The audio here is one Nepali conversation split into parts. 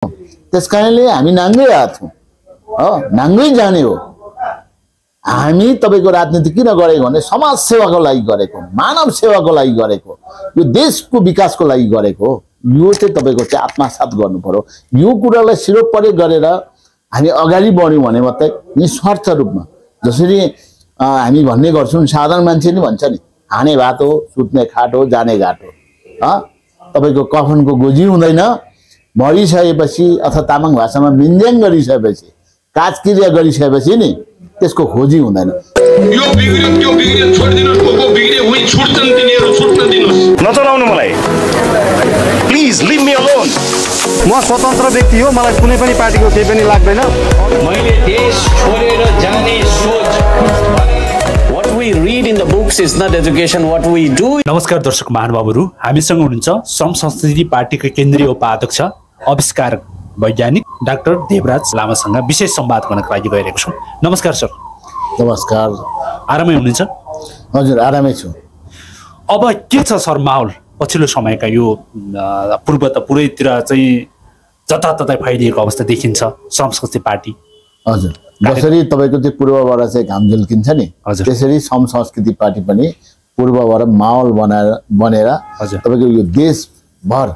त्यसकारणले हामी नाङ्गै आएको छौँ हो, नाङ्गै जाने हो। हामी तपाईको राजनीति किन गरेको भने समाज सेवाको लागि गरेको, मानव सेवाको लागि गरेको, यो देशको विकासको लागि गरेको हो। यो चाहिँ तपाईको चाहिँ आत्मसात गर्नु पर्यो। यो कुरालाई सिरोपरे गरेर हामी अगाडि बढ्यौँ भने मात्रै निस्वार्थ रूपमा, जसरी हामी भन्ने गर्छौँ, साधारण मान्छे नि भन्छ नि, हाने भात हो, सुत्ने खाट हो, जाने घाट हो। तपाईको कफनको गोजी हुँदैन, मरिसकेपछि अथवा तामाङ भाषामा मिन्ज्याङ गरिसकेपछि, काजक्रिया गरिसकेपछि नि त्यसको खोजी हुँदैन। यो बिग्रियो त्यो बिग्रियो छोड्दिनुस्, को बिग्रियो उही छुट्छन् तिनीहरू, छुट्न दिनुस्। नचलाउनु मलाई, प्लिज लिभ मी अलोन। म स्वतन्त्र व्यक्ति हो, मलाई कुनै पनि पार्टीको केही पनि लाग्दैन। मैले देश छोडेर जाने सोच। What we read in the books is not education, what we do. नमस्कार दर्शक महानुभावहरू, हामीसँग हुनुहुन्छ श्रम संस्कृति पार्टीका केन्द्रीय उपाध्यक्ष आविष्कारक वैज्ञानिक डाक्टर देवराज लामासँग विशेष संवाद गर्नका लागि गइरहेको छौँ। नमस्कार सर। नमस्कार। आरामै हुनुहुन्छ? हजुर आरामै छु। अब के छ सर माहौल पछिल्लो समयका? यो पूर्व त पुरैतिर चाहिँ जताततै फैलिएको अवस्था देखिन्छ श्रम संस्कृति पार्टी। हजुर, जसरी तपाईको चाहिँ पूर्वबाट चाहिँ घाम झुल्किन्छ नि, त्यसरी श्रम संस्कृति पार्टी पनि पूर्वबाट माहौल बनेर तपाईको यो देशभर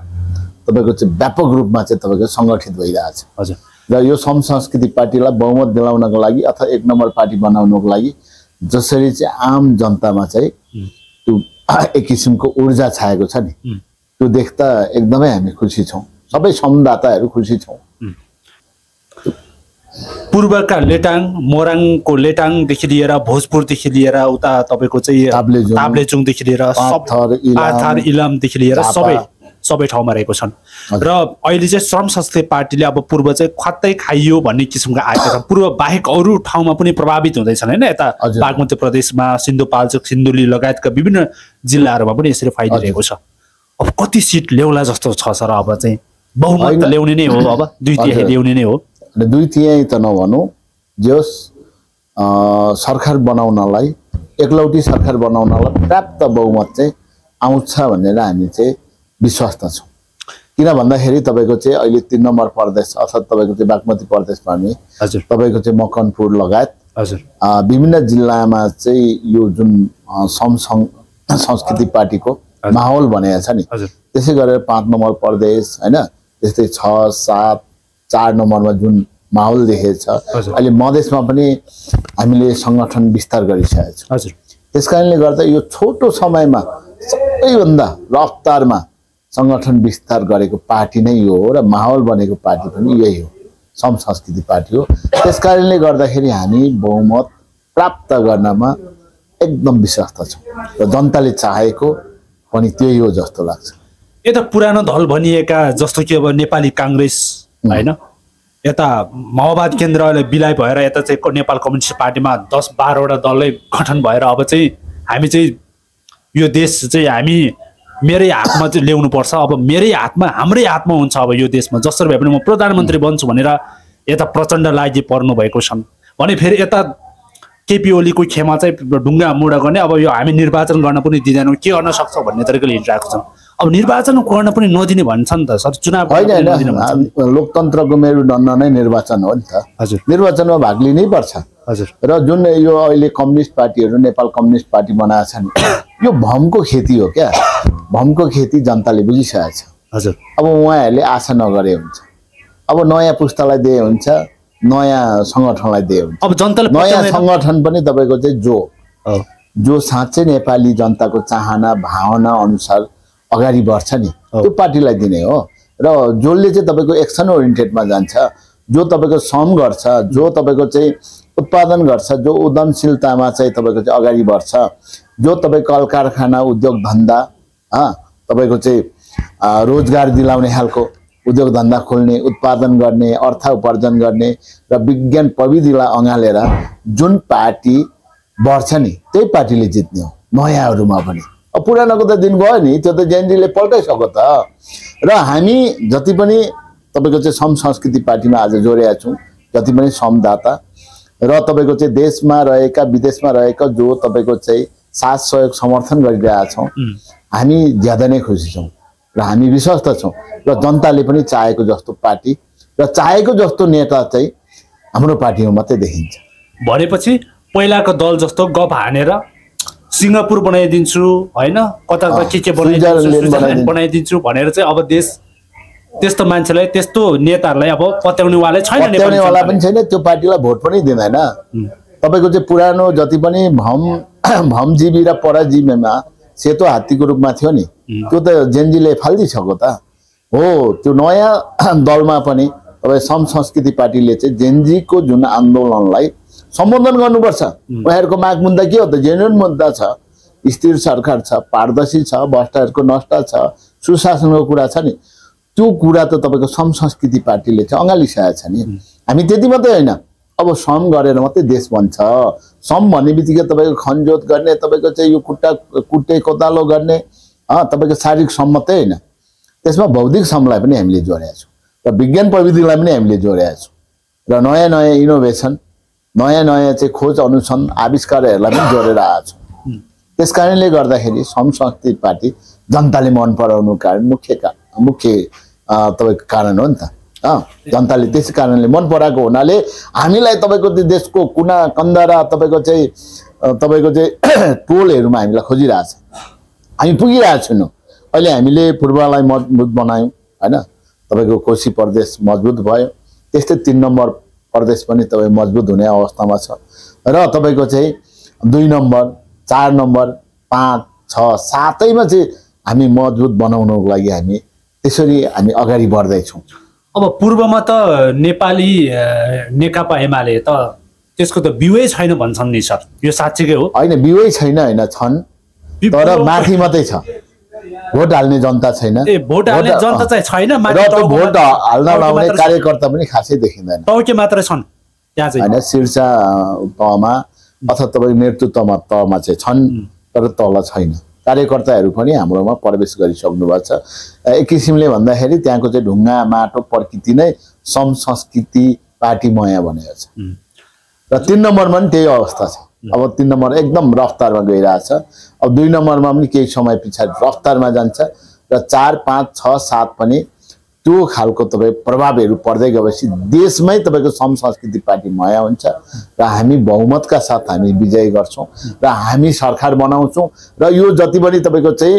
तपाईको चाहिँ व्यापक रूपमा चाहिँ तपाईको संगठित भइरहेछ। हजुर, र यो श्रम संस्कृति पार्टीलाई बहुमत दिलाउनको लागि अथवा एक नम्बर पार्टी बनाउनको लागि जसरी चाहिँ आम जनतामा चाहिँ त्यो एक किसिमको ऊर्जा छाएको छ नि, त्यो देख्दा एकदमै हामी खुसी छौँ, सबै श्रमदाताहरू खुसी छौँ। पूर्वका लेटाङ, मोराङको लेटाङदेखि लिएर भोजपुरदेखि लिएर उता तपाईँको चाहिँ ताप्लेजुङदेखि लिएर पाथर इलामदेखि लिएर सबै ठाउँमा रहेको छन्। र अहिले चाहिँ श्रम संस्कृति पार्टीले अब पूर्व चाहिँ खत्तै खाइयो भन्ने किसिमको आएको छ। पूर्व बाहेक अरू ठाउँमा पनि प्रभावित हुँदैछन् होइन? यता बागमती प्रदेशमा सिन्धुपाल्चोक, सिन्धुली लगायतका विभिन्न जिल्लाहरूमा पनि यसरी फैलिरहेको छ। अब कति सिट ल्याउला जस्तो छ सर? अब चाहिँ बहुमत त ल्याउने नै हो, अब 2/3 ल्याउने नै हो। 2/3 त नभनौँ, जस सरकार बनाउनलाई, एकलौटी सरकार बनाउनलाई पर्याप्त बहुमत चाहिँ आउँछ भनेर हामी चाहिँ विश्वस्त छौँ। किन भन्दाखेरि तपाईँको चाहिँ अहिले 3 नम्बर प्रदेश अर्थात् तपाईँको चाहिँ बागमती प्रदेशमा नि तपाईँको चाहिँ मकनपुर लगायत विभिन्न जिल्लामा चाहिँ यो जुन संस्कृति पार्टीको माहौल बनाएको छ नि, त्यसै गरेर 5 नम्बर प्रदेश होइन, त्यस्तै 6, 7, 4 नम्बरमा जुन माहौल देखेको छ, अहिले मधेसमा पनि हामीले सङ्गठन विस्तार गरिसकेको छौँ। त्यस कारणले गर्दा यो छोटो समयमा सबैभन्दा रफ्तारमा सङ्गठन विस्तार गरेको पार्टी नै यो हो र माहौल बनेको पार्टी पनि यही हो, श्रम संस्कृति पार्टी हो। त्यस कारणले गर्दाखेरि हामी बहुमत प्राप्त गर्नमा एकदम विश्वस्त छौँ र जनताले चाहेको पनि त्यही हो जस्तो लाग्छ। यता पुरानो दल भनिएका जस्तो कि अब नेपाली काङ्ग्रेस होइन, यता माओवाद केन्द्रले बिलाइ भएर यता चाहिँ नेपाल कम्युनिस्ट पार्टीमा 10-12 वटा दलले गठन भएर अब चाहिँ हामी चाहिँ यो देश चाहिँ हामी मेरै हातमा चाहिँ ल्याउनुपर्छ, अब मेरै हातमा, हाम्रै हातमा हुन्छ अब यो देशमा, जसरी भए पनि म प्रधानमन्त्री बन्छु भनेर यता प्रचण्ड लागि पर्नु भएको छन् भने फेरि यता केपी ओलीको खेमा चाहिँ ढुङ्गा मुढा गर्ने, अब यो हामी निर्वाचन गर्न पनि दिँदैनौँ, के गर्न सक्छ भन्ने तरिकाले हिँडिरहेको छन्। अब निर्वाचन गर्न पनि नदिने भन्छ नि त सर, चुनाव होइन, लोकतन्त्रको मेरुदण्ड नै निर्वाचन हो नि त। हजुर, निर्वाचनमा भाग लिनै पर्छ। हजुर, र जुन यो अहिले कम्युनिस्ट पार्टीहरू नेपाल कम्युनिस्ट पार्टी बनाएको छ नि, यो भ्रमको खेती हो क्या, भ्रमको खेती जनताले बुझिसकेको छ। हजुर, अब उहाँहरूले आशा नगरे हुन्छ, अब नयाँ पुस्तालाई दिए हुन्छ, नयाँ सङ्गठनलाई दिए हुन्छ। अब जनताले नयाँ सङ्गठन पनि तपाईँको चाहिँ जो साँच्चै नेपाली जनताको चाहना भावना अनुसार अगाडि बढ्छ नि, त्यो पार्टीलाई दिने हो। र जसले चाहिँ तपाईँको एक्सन ओरिएन्टेडमा जान्छ, जो तपाईँको श्रम गर्छ, जो तपाईँको चाहिँ उत्पादन गर्छ, जो उद्यमशीलतामा चाहिँ तपाईँको चाहिँ अगाडि बढ्छ, जो तपाईँ कल कारखाना उद्योग धन्दा तपाईँको चाहिँ रोजगार दिलाउने खालको उद्योग धन्दा खोल्ने, उत्पादन गर्ने, अर्थ उपार्जन गर्ने र विज्ञान प्रविधिलाई अँगालेर जुन पार्टी बढ्छ नि, त्यही पार्टीले जित्ने हो नयाँहरूमा पनि। अब पुरानोको त दिन गयो नि, त्यो त जेएनजीले पल्टाइसक्यो त। र हामी जति पनि तपाईँको चाहिँ श्रम संस्कृति पार्टीमा आज जोडेका छौँ, जति पनि श्रमदाता र तपाईँको चाहिँ देशमा रहेका विदेशमा रहेका जो तपाईँको चाहिँ साथ सहयोग समर्थन गरिरहेका छौँ, हामी ज्यादा नै खुसी छौँ र हामी विश्वस्त छौँ र जनताले पनि चाहेको जस्तो पार्टी र चाहेको जस्तो नेता चाहिँ हाम्रो पार्टीमा मात्रै देखिन्छ। भनेपछि पहिलाको दल जस्तो गफ हानेर सिङ्गापुर बनाइदिन्छु होइन, कता के बनाइदिन्छु भनेर चाहिँ अब देश त्यस्तो मान्छेलाई त्यस्तो नेताहरूलाई अब पत्याउनेवाला छैन, पत्याउनेवाला पनि छैन, त्यो पार्टीलाई भोट पनि दिँदैन। तपाईँको चाहिँ पुरानो जति पनि भमजीवी र परजीवीमा सेतो हात्तीको रूपमा थियो नि, त्यो त जेनजीले फालिदिइसक्यो त हो। त्यो नयाँ दलमा पनि तपाईँ सम संस्कृति पार्टीले चाहिँ जेनजीको जुन आन्दोलनलाई सम्बोधन गर्नुपर्छ। उहाँहरूको माग मुद्दा के हो त? जेन्युन मुद्दा छ, स्थिर सरकार छ, पारदर्शी छ, भ्रष्टाचारको नष्ट छ, सुशासनको कुरा छ नि, त्यो कुरा त तपाईँको सम संस्कृति पार्टीले चाहिँ अँगालिसकेको छ नि। हामी त्यति मात्रै होइन, अब सम गरेर मात्रै देश बन्छ। सम भन्ने बित्तिकै तपाईँको खनजोत गर्ने, तपाईँको चाहिँ यो कुट्टे कोतालो गर्ने, तपाईँको शारीरिक सम मात्रै होइन, त्यसमा बौद्धिक समलाई पनि हामीले जोडेका छौँ र विज्ञान प्रविधिलाई पनि हामीले जोडेका छौँ र नयाँ नयाँ इनोभेसन, नयाँ नयाँ चाहिँ खोज अनुसन्धान आविष्कारहरूलाई पनि जोडेर आएको छौँ। त्यस कारणले गर्दाखेरि सम संस्कृति पार्टी जनताले मन पराउनु कारण मुख्य तपाईँको कारण हो नि त। जनताले त्यसै कारणले मन पराएको हुनाले हामीलाई तपाईँको देशको कुना कन्दरा तपाईँको चाहिँ टोलहरूमा हामीलाई खोजिरहेछ, हामी पुगिरहेको छैनौँ। अहिले हामीले पूर्वलाई मजबुत बनायौँ होइन, तपाईँको कोशी प्रदेश मजबुत भयो, त्यस्तै 3 नम्बर प्रदेश पनि तपाईँ मजबुत हुने अवस्थामा छ र तपाईँको चाहिँ 2 नम्बर 4 नम्बर 5 6 7मा चाहिँ हामी मजबुत बनाउनको लागि हामी त्यसरी हामी अगाडि बढ्दैछौँ। अब पूर्वमा त नेपाली नेकपा एमाले त त्यसको त बिउै छैन भन्छन् नि सर, यो साँच्चीकै हो? होइन, बिउै छैन होइन, छन् तर माथि मात्रै छ, भोट हाल्ने जनता छैन। भोट हाल्ने जनता चाहिँ छैन, भोट हाल्न लाउने कार्यकर्ता पनि खासै देखिँदैन, टाउके मात्रै छन् त्यहाँ चाहिँ होइन। शीर्ष तहमा अथवा तपाईँको नेतृत्वमा तहमा चाहिँ छन् तर तल छैन। कार्यकर्ताहरू पनि हाम्रोमा प्रवेश गरिसक्नु भएको छ। एक किसिमले भन्दाखेरि त्यहाँको चाहिँ ढुङ्गा माटो प्रकृति नै सम संस्कृति पार्टीमय भनेको छ र 3 नम्बरमा पनि त्यही अवस्था छ। अब 3 नम्बर एकदम रफ्तारमा गइरहेछ, अब 2 नम्बरमा पनि केही समय पछाडि रफ्तारमा जान्छ र 4 5 6 7 पनि त्यो खालको तपाईँ प्रभावहरू पर्दै गएपछि देशमै तपाईँको सम संस्कृति पार्टी मया हुन्छ र हामी बहुमतका साथ हामी विजय गर्छौँ र हामी सरकार बनाउँछौँ र यो जति पनि तपाईँको चाहिँ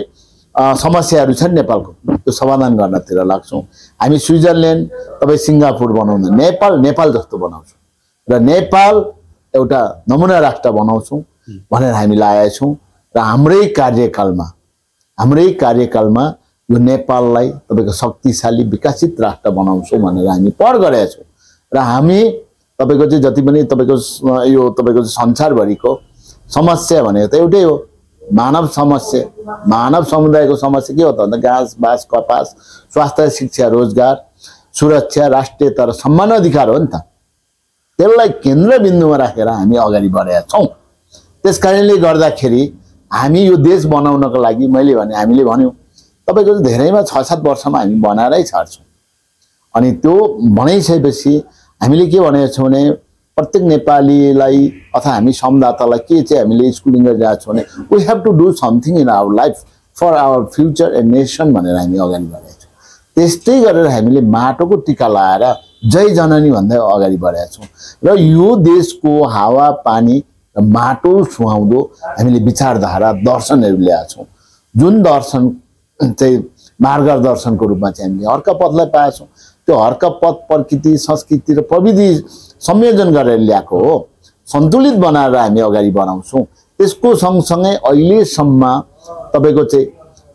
समस्याहरू छन् नेपालको त्यो समाधान गर्नतिर लाग्छौँ। हामी स्विजरल्यान्ड तपाईँ सिङ्गापुर बनाउँदा नेपाल जस्तो बनाउँछौँ र नेपाल एउटा नमुना राष्ट्र बनाउँछौँ भनेर हामी लागेका छौँ र हाम्रै कार्यकालमा यो नेपाललाई तपाईँको शक्तिशाली विकसित राष्ट्र बनाउँछौँ भनेर हामी पहल गरेका छौँ र हामी तपाईँको चाहिँ जति पनि तपाईँको यो तपाईँको संसारभरिको समस्या भनेको त एउटै हो, मानव समस्या, मानव समुदायको समस्या के हो त भन्दा घाँस बाँस कपास स्वास्थ्य शिक्षा रोजगार सुरक्षा राष्ट्रियता र सम्मान अधिकार हो नि त। त्यसलाई केन्द्रबिन्दुमा राखेर हामी अगाडि बढेका छौँ। त्यस कारणले गर्दाखेरि हामी यो देश बनाउनको लागि हामीले भन्यौँ तपाईँको धेरैमा 6-7 वर्षमा हामी बनाएरै छाड्छौँ। अनि त्यो बनाइसकेपछि हामीले के भनेको छौँ भने प्रत्येक नेपालीलाई अथवा हामी संवाददातालाई के चाहिँ हामीले स्कुलिङ गरिरहेको छौँ भने we have to do something in our life for our future and nation भनेर हामी अगाडि बढेका छौँ। त्यस्तै गरेर हामीले माटोको टिका लगाएर जय जननी भन्दै अगाडि बढेका छौँ र यो देशको हावा पानी र माटो सुहाउँदो हामीले विचारधारा दर्शनहरू ल्याएका छौँ, जुन दर्शन चाहिँ मार्गदर्शनको रूपमा चाहिँ हामीले हर्कपथलाई पाएका छौँ। त्यो हर्कपथ प्रकृति संस्कृति र प्रविधि संयोजन गरेर ल्याएको हो, सन्तुलित बनाएर हामी अगाडि बढाउँछौँ। त्यसको सँगसँगै अहिलेसम्म तपाईँको चाहिँ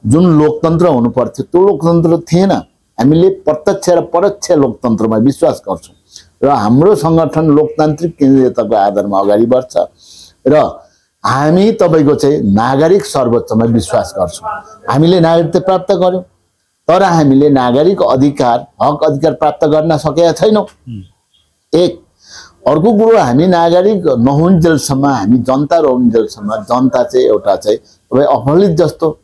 जुन लोकतन्त्र हुनुपर्थ्यो त्यो लोकतन्त्र थिएन। हामीले प्रत्यक्ष र परोक्ष लोकतन्त्रमा विश्वास गर्छौँ र हाम्रो सङ्गठन लोकतान्त्रिक केन्द्रीयताको आधारमा अगाडि बढ्छ र हामी तपाईँको चाहिँ नागरिक सर्वोच्चमा विश्वास गर्छौँ। हामीले नागरिकता प्राप्त गर्यौँ तर हामीले नागरिक अधिकार हक अधिकार प्राप्त गर्न सकेका छैनौँ। एक अर्को कुरो हामी नागरिक नहुन्जेलसम्म हामी जनता रहन्जेलसम्म जनता चाहिँ एउटा चाहिँ तपाईँ अपहरित जस्तो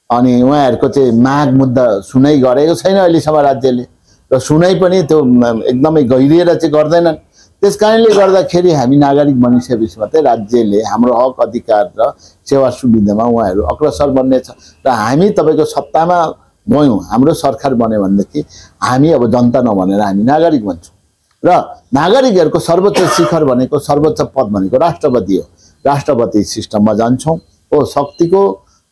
अनि उहाँहरूको चाहिँ माग मुद्दा सुनाइ गरेको छैन अहिलेसम्म राज्यले र सुनाइ पनि त्यो एकदमै गहिरिएर चाहिँ गर्दैनन्। त्यस कारणले गर्दाखेरि हामी नागरिक बनिसकेपछि मात्रै राज्यले हाम्रो हक अधिकार र सेवा सुविधामा उहाँहरू अग्रसर बन्नेछ र हामी तपाईँको सत्तामा गयौँ हाम्रो सरकार बन्यो भनेदेखि हामी अब जनता नभनेर हामी नागरिक भन्छौँ र नागरिकहरूको सर्वोच्च शिखर भनेको सर्वोच्च पद भनेको राष्ट्रपति हो राष्ट्रपति सिस्टममा जान्छौँ हो शक्तिको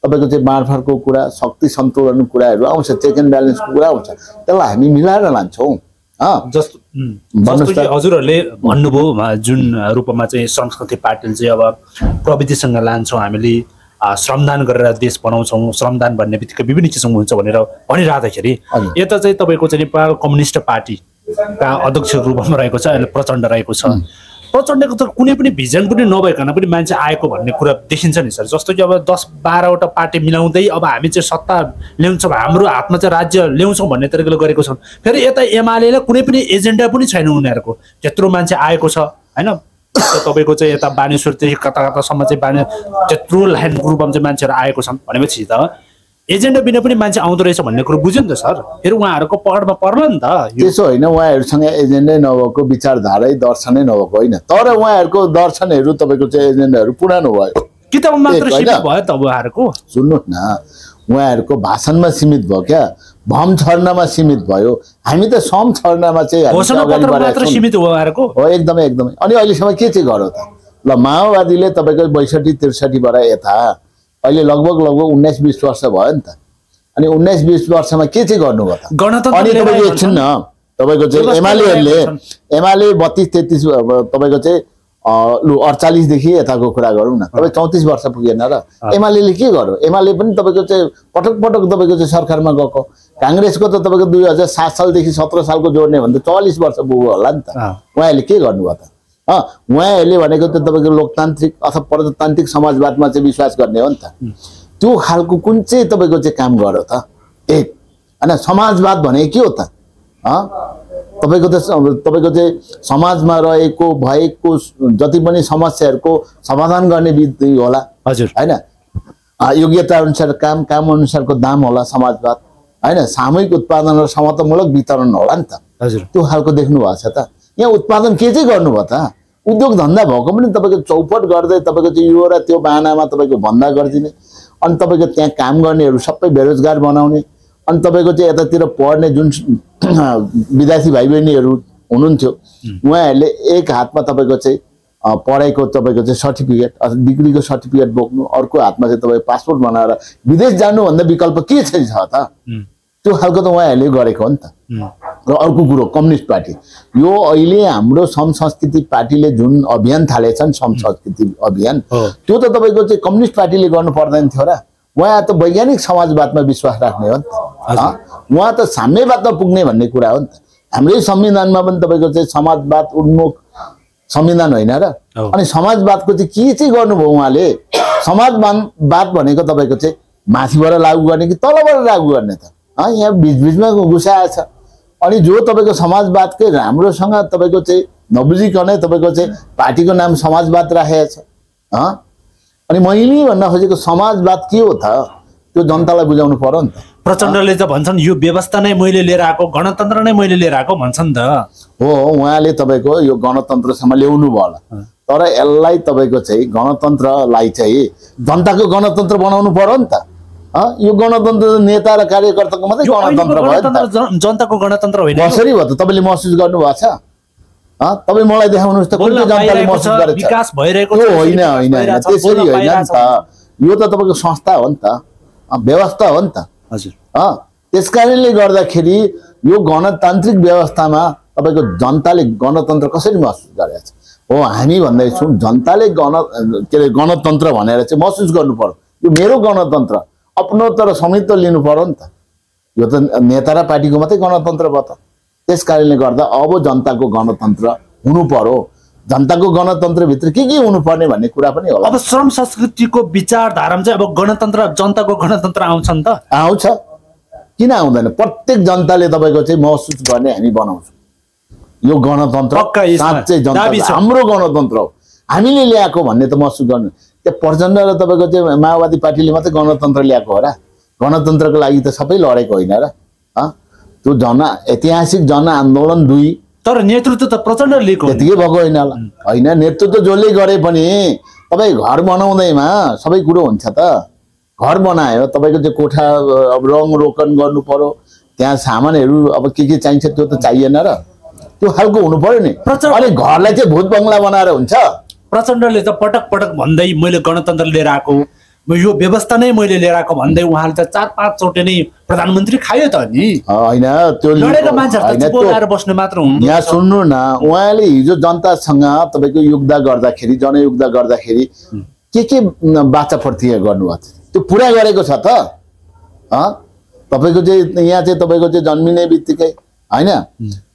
तपाईको चाहिँ बाँडफाँडको कुरा शक्ति सन्तुलनको कुराहरू आउँछ चेक एन्ड ब्यालेन्सको कुरा आउँछ त्यसलाई हामी मिलाएर लान्छौँ जस्तो कि हजुरहरूले भन्नुभयो जुन रूपमा चाहिँ संस्कृति पाटिल चाहिँ अब प्रविधिसँग लान्छौँ हामीले श्रमदान गरेर देश बनाउँछौँ श्रमदान भन्ने बित्तिकै विभिन्न किसिमको हुन्छ भनेर भनिराख्दाखेरि यता चाहिँ तपाईँको चाहिँ नेपाल कम्युनिस्ट पार्टीका अध्यक्षको रूपमा रहेको छ अहिले प्रचण्ड रहेको छ प्रचण्डको त कुनै पनि भिजन पनि नभइकन पनि मान्छे आएको भन्ने कुरा देखिन्छ नि सर जस्तो कि अब 10-12वटा पार्टी मिलाउँदै अब हामी चाहिँ सत्ता ल्याउँछौँ हाम्रो हातमा चाहिँ राज्य ल्याउँछौँ भन्ने तरिकाले गरेको छन् फेरि यता एमालेलाई कुनै पनि एजेन्डा पनि छैन उनीहरूको त्यत्रो मान्छे आएको छ होइन तपाईँको चाहिँ यता बानेश्वरदेखि कता कतासम्म चाहिँ त्यत्रो लाइनको रूपमा चाहिँ मान्छेहरू आएको छन् भनेपछि त एजेन्डा बिना पनि मान्छे आउँदो रहेछ भन्ने कुरो बुझ्यो नि त सर फेरि उहाँहरूको पकडमा पर्ला नि त त्यसो होइन उहाँहरूसँग एजेन्डै नभएको विचारधारै दर्शनै नभएको होइन तर उहाँहरूको दर्शनहरू तपाईँको चाहिँ एजेन्डाहरू पुरानो भयो किताबमा मात्र सीमित भयो त उहाँहरूको सुन्नुहोस् न उहाँहरूको भाषणमा सीमित भयो क्या भम छर्नमा सीमित भयो हामी त सम छर्नमा चाहिँ घोषणा पत्र मात्र सीमित हो उहाँहरूको हो एकदमै एकदमै अनि अहिलेसम्म के चाहिँ गर्यो त ल माओवादीले तपाईँको 62-63 बाट यता अहिले लगभग 19-20 वर्ष भयो नि त अनि 19-20 वर्षमा के चाहिँ गर्नुभयो त गणतन्त्र अनि तपाईको एकछिन न तपाईको चाहिँ एमाले 32-33 तपाईको चाहिँ 48 देखि यताको कुरा गरौँ न तपाई 34 वर्ष पुगेन र एमालेले के गर्यो एमाले पनि तपाईको चाहिँ पटक पटक तपाईको चाहिँ सरकारमा गएको कांग्रेसको त तपाईको 2007 सालदेखि 17 सालको जोड्ने भन्दा 44 वर्ष पुग्यो होला नि त उहाँले के गर्नुभयो त उहाँहरूले भनेको त तपाईको लोकतान्त्रिक अथवा प्रजातान्त्रिक समाजवादमा चाहिँ विश्वास गर्ने हो नि त त्यो खालको कुन चाहिँ तपाईको चाहिँ काम गर्यो त एक हैन समाजवाद भने के हो त तपाईको चाहिँ समाजमा रहेको भएको जति पनि समस्याहरूको समाधान गर्ने विधि होला हजुर हैन योग्यता अनुसार काम अनुसारको दाम होला समाजवाद हैन सामूहिक उत्पादन र समतामूलक वितरण होला नि त हजुर त्यो खालको देख्नु भएको छ त यहाँ उत्पादन के चाहिँ गर्नुभयो त उद्योग धन्दा भएको पनि तपाईको चौपट गर्दै तपाईको चाहिँ यो र त्यो बहानामा तपाईको भन्दा गरिदिने अनि तपाईको त्यहाँ काम गर्नेहरू सबै बेरोजगार बनाउने अनि तपाईको चाहिँ यतातिर पढ्ने जुन विद्यार्थी भाइ बहिनीहरू हुनुहुन्थ्यो उहाँहरूले एक हातमा तपाईको चाहिँ पढाइको तपाईको चाहिँ सर्टिफिकेट अथवा डिग्रीको सर्टिफिकेट बोक्नु अर्को हातमा चाहिँ तपाईँ पासपोर्ट बनाएर विदेश जानु भन्दा विकल्प के छ त त्यो खालको त उहाँहरूले गरेको हो नि त र अर्को कुरो कम्युनिस्ट पार्टी यो अहिले हाम्रो सम संस्कृति पार्टीले जुन अभियान थालेछन् सम संस्कृति अभियान त्यो त तपाईको चाहिँ कम्युनिस्ट पार्टीले गर्नु पर्दैन थियो र उहाँ त वैज्ञानिक समाजवादमा विश्वास राख्ने हो नि त उहाँ त साम्यवादमा पुग्ने भन्ने कुरा हो नि त हाम्रै संविधानमा पनि तपाईको चाहिँ समाजवाद उन्मुख संविधान होइन र अनि समाजवादको चाहिँ के चाहिँ गर्नुभयो उहाँले समाजवाद भनेको तपाईको चाहिँ माथिबाट लागू गर्ने कि तलबाट लागू गर्ने त यहाँ बीचबीचमा घुसाएछ अनि जो तपाईको समाजवादकै राम्रोसँग तपाईको चाहिँ नबुझिकनै तपाईको चाहिँ पार्टीको नाम समाजवाद राखेको छ अनि मैले भन्न खोजेको समाजवाद के हो त त्यो जनतालाई बुझाउनु पर्यो नि त प्रचण्डले त भन्छन् यो व्यवस्था नै मैले लिएर आएको गणतन्त्र नै मैले लिएर आएको भन्छन् त हो उहाँले तपाईको यो गणतन्त्रसम्म ल्याउनु भयो होला तर यसलाई तपाईको चाहिँ गणतन्त्रलाई चाहिँ जनताको गणतन्त्र बनाउनु पर्यो नि त यो गणतन्त्र नेता र कार्यकर्ताको मात्रै गणतन्त्र भयो नि त जनताको गणतन्त्र होइन कसरी भयो त तपाईले महसुस गर्नु भएको छ तपाई मलाई देखाउनुस् त कुन जनताले महसुस गरेछ विकास भइरहेको छ होइन त्यसरी होइन नि त यो त तपाईको संस्था हो नि त व्यवस्था हो नि त हजुर त्यसकारणले गर्दाखेरि यो गणतान्त्रिक व्यवस्थामा तपाईको जनताले गणतन्त्र कसरी महसुस गरेछ हो हामी भन्दैछौँ जनताले के अरे गणतन्त्र भनेर चाहिँ महसुस गर्नु पर्यो यो मेरो गणतन्त्र अपनत्व र स्वामित्व लिनु पर्यो नि त यो त नेता र पार्टीको मात्रै गणतन्त्र भयो त त्यसकारणले गर्दा अब जनताको गणतन्त्र हुनु पर्यो जनताको गणतन्त्रभित्र के हुनुपर्ने भन्ने कुरा पनि होला अब श्रम संस्कृतिको विचारधारामा चाहिँ अब गणतन्त्र जनताको गणतन्त्र आउँछ नि त आउँछ किन आउँदैन प्रत्येक जनताले तपाईको चाहिँ महसुस गर्ने हामी बनाउँछौँ यो गणतन्त्र साँच्चै जनता हाम्रो गणतन्त्र हो हामीले ल्याएको भन्ने त महसुस गर्नु त्यो प्रचण्ड र तपाईको चाहिँ माओवादी पार्टीले मात्रै गणतन्त्र ल्याएको हो र गणतन्त्रको लागि त सबै लडेको होइन र त्यो ऐतिहासिक जन आन्दोलन 2 तर नेतृत्व त प्रचण्ड लिएको त्यतिकै भएको होइन होइन नेतृत्व जसले गरे पनि तपाईँ घर बनाउँदैमा सबै कुरो हुन्छ त घर बनायो तपाईको चाहिँ कोठा अब रङ रोकन गर्नु पर्यो त्यहाँ सामानहरू अब के चाहिन्छ त्यो त चाहिएन र त्यो खालको हुनु पर्यो नि अनि घरलाई चाहिँ भूत बंगला बनाएर हुन्छ प्रचण्डले त पटक पटक भन्दै मैले गणतन्त्र लिएर आएको यो व्यवस्था नै मैले लिएर आएको भन्दै उहाँले त 4-5 चोटि नै प्रधानमन्त्री खायो त नि हैन त्यो लडेका मान्छेहरु त बोलाएर बस्ने मात्र हुनु यहाँ सुन्नु न उहाँले हिजो जनतासँग तपाईको युद्ध गर्दाखेरि जनयुद्ध गर्दाखेरि के बाचा प्रतिक्रिया गर्नुभएको त्यो पुरा गरेको छ त तपाईको चाहिँ यहाँ चाहिँ तपाईको चाहिँ जन्मिने बित्तिकै हैन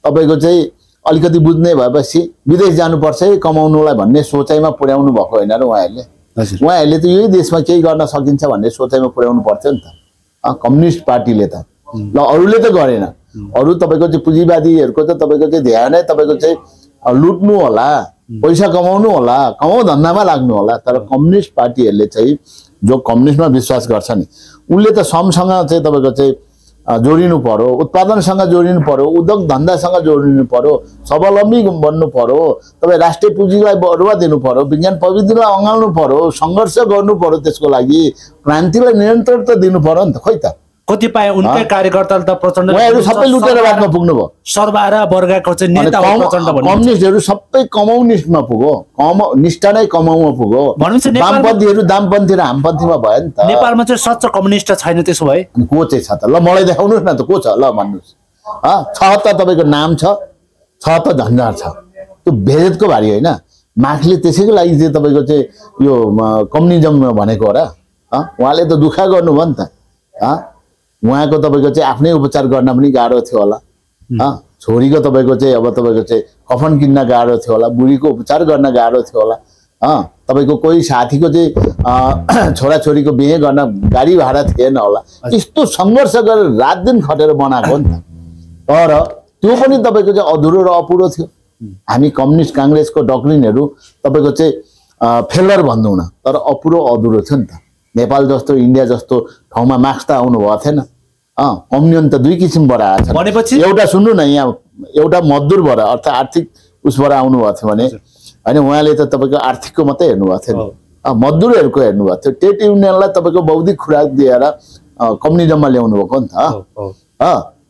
तपाईको चाहिँ अलिकति बुझ्ने भएपछि विदेश जानुपर्छ है कमाउनुलाई भन्ने सोचाइमा पुर्याउनु भएको हैन र उहाँहरूले उहाँहरूले त यही देशमा केही गर्न सकिन्छ भन्ने सोचाइमा पुर्याउनु पर्थ्यो नि त कम्युनिस्ट पार्टीले त ल अरूले त गरेन अरू तपाईको चाहिँ पुँजीवादीहरूको त तपाईको चाहिँ ध्यानै तपाईको चाहिँ लुट्नु होला पैसा कमाउनु होला कमाउ धन्दामा लाग्नु होला तर कम्युनिस्ट पार्टीहरूले चाहिँ जो कम्युनिस्टमा विश्वास गर्छ नि उनले त श्रमसँग चाहिँ तपाईको चाहिँ जोडिनु पर्यो उत्पादनसँग जोडिनु पर्यो उद्योग धन्दासँग जोडिनु पर्यो स्वावलम्बी बन्नु पर्यो तपाई राष्ट्रिय पुँजीलाई बढावा दिनु पर्यो विज्ञान प्रविधिलाई अँगाल्नु पर्यो संघर्ष गर्नु पर्यो त्यसको लागि क्रान्तिलाई नियन्त्रण त दिनु पर्यो नि त खै त कतिपय उनकै कार्यकर्ताले त प्रचण्ड उहाँहरु सबै लुटेर बादमा पुग्नु भयो सर्वहारा वर्गको चाहिँ नेता हो प्रचण्ड भन्ने कम्युनिस्टहरु सबै कम्युनिस्टमा पुग्यो निष्ठा नै कमाउमा पुग्यो वामपन्थीहरु दामपन्थी र हामपन्थीमा भयो नि त नेपालमा चाहिँ सच्चा कम्युनिस्ट छैन त्यसो भए को चाहिँ छ त ल मलाई देखाउनुस् न त को छ ल भन्नुस् छ त तपाईको नाम छ त झन्झार छ त्यो भेदको भारी हैन मार्क्सले त्यसैको लागि चाहिँ तपाईको चाहिँ यो कम्युनिजम भनेको हो र उहाँले त दुखा गर्नु भयो नि त उहाँको तपाईको चाहिँ आफ्नै उपचार गर्न पनि गाह्रो थियो होला छोरीको तपाईको चाहिँ अब तपाईको चाहिँ कफन किन्न गाह्रो थियो होला बुढीको उपचार गर्न गाह्रो थियो होला तपाईको कोही साथीको चाहिँ छोराछोरीको बिहे गर्न गाडी भाडा थिएन होला यस्तो संघर्ष गरेर रात दिन खटेर बनाएको नि त तर त्यो पनि तपाईको चाहिँ अधुरो र अपुरो थियो हामी कम्युनिस्ट कांग्रेसको डक्ट्रिनहरु तपाईको चाहिँ फेलर भन्दैनौँ तर अपुरो अधुरो थियो नि त नेपाल जस्तो इन्डिया जस्तो ठाउँमा मार्क्स त आउनु भएको थिएन कम्युनियन त दुई किसिमबाट आएछ भनेपछि एउटा सुन्नु न यहाँ एउटा मजदुरबाट अर्थात् आर्थिक उसबाट आउनु भएको थियो भने हैन उहाँले त तपाईको आर्थिकको मात्रै हेर्नु भएको थियो मजदुरहरुको हेर्नु भएको थियो ट्रेड युनियनलाई तपाईको बौद्धिक खुराक दिएर कम्युनिजममा ल्याउनु भएको नि त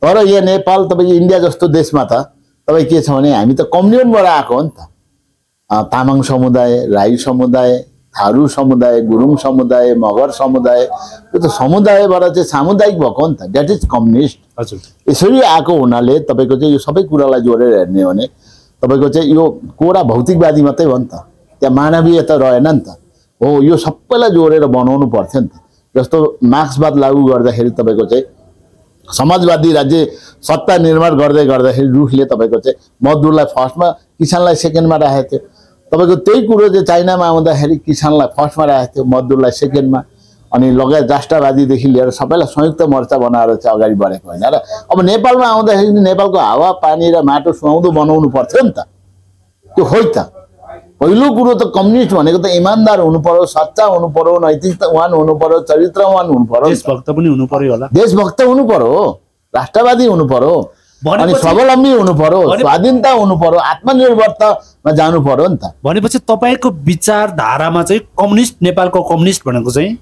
तर यहाँ नेपाल तपाईको इन्डिया जस्तो देशमा त तपाई के छ भने हामी त कम्युनियनबाट आएको हो नि त तामाङ समुदाय राई समुदाय थारू समुदाय गुरुङ समुदाय मगर समुदाय यो त समुदायबाट चाहिँ सामुदायिक भएको नि त दैट इज कम्युनिस्ट हजुर यसरी आएको हुनाले तपाईको चाहिँ यो सबै कुरालाई जोडेर हेर्ने हो भने तपाईको चाहिँ यो कोरा भौतिकवादी मात्रै हो नि त त्यहाँ मानवीयता रहेन नि त हो यो सबैलाई जोडेर बनाउनु पर्थ्यो नि त जस्तो मार्क्सवाद लागू गर्दाखेरि तपाईको चाहिँ समाजवादी राज्य सत्ता निर्माण गर्दै गर्दाखेरि रुसले तपाईको चाहिँ मजदुरलाई फर्स्टमा किसानलाई सेकेन्डमा राखेको थियो तपाईको त्यही कुरो चाहिँ चाइनामा आउँदाखेरि किसानलाई फर्स्टमा राखेको थियो मजदुरलाई सेकेन्डमा अनि लगायत राष्ट्रवादीदेखि लिएर सबैलाई संयुक्त मोर्चा बनाएर चाहिँ अगाडि बढेको हैन र अब नेपालमा आउँदाखेरि नेपालको हावा पानी र माटो सुहाउँदो बनाउनु पर्थ्यो नि त त्यो खोइ त पहिलो कुरो त कम्युनिस्ट भनेको त इमानदार हुनु पर्यो सच्चा हुनु पर्यो नैतिकतावान हुनु पर्यो चरित्रवान हुनु पर्यो देशभक्त पनि हुनु पर्यो होला देशभक्त हुनु पर्यो राष्ट्रवादी हुनु पर्यो अनि स्वावलम्बी हुनु पर्यो स्वाधीनता हुनु पर्यो आत्मनिर्भरतामा जानु पर्यो नि त भनेपछि तपाईको विचारधारामा चाहिँ कम्युनिस्ट नेपालको कम्युनिस्ट भनेको चाहिँ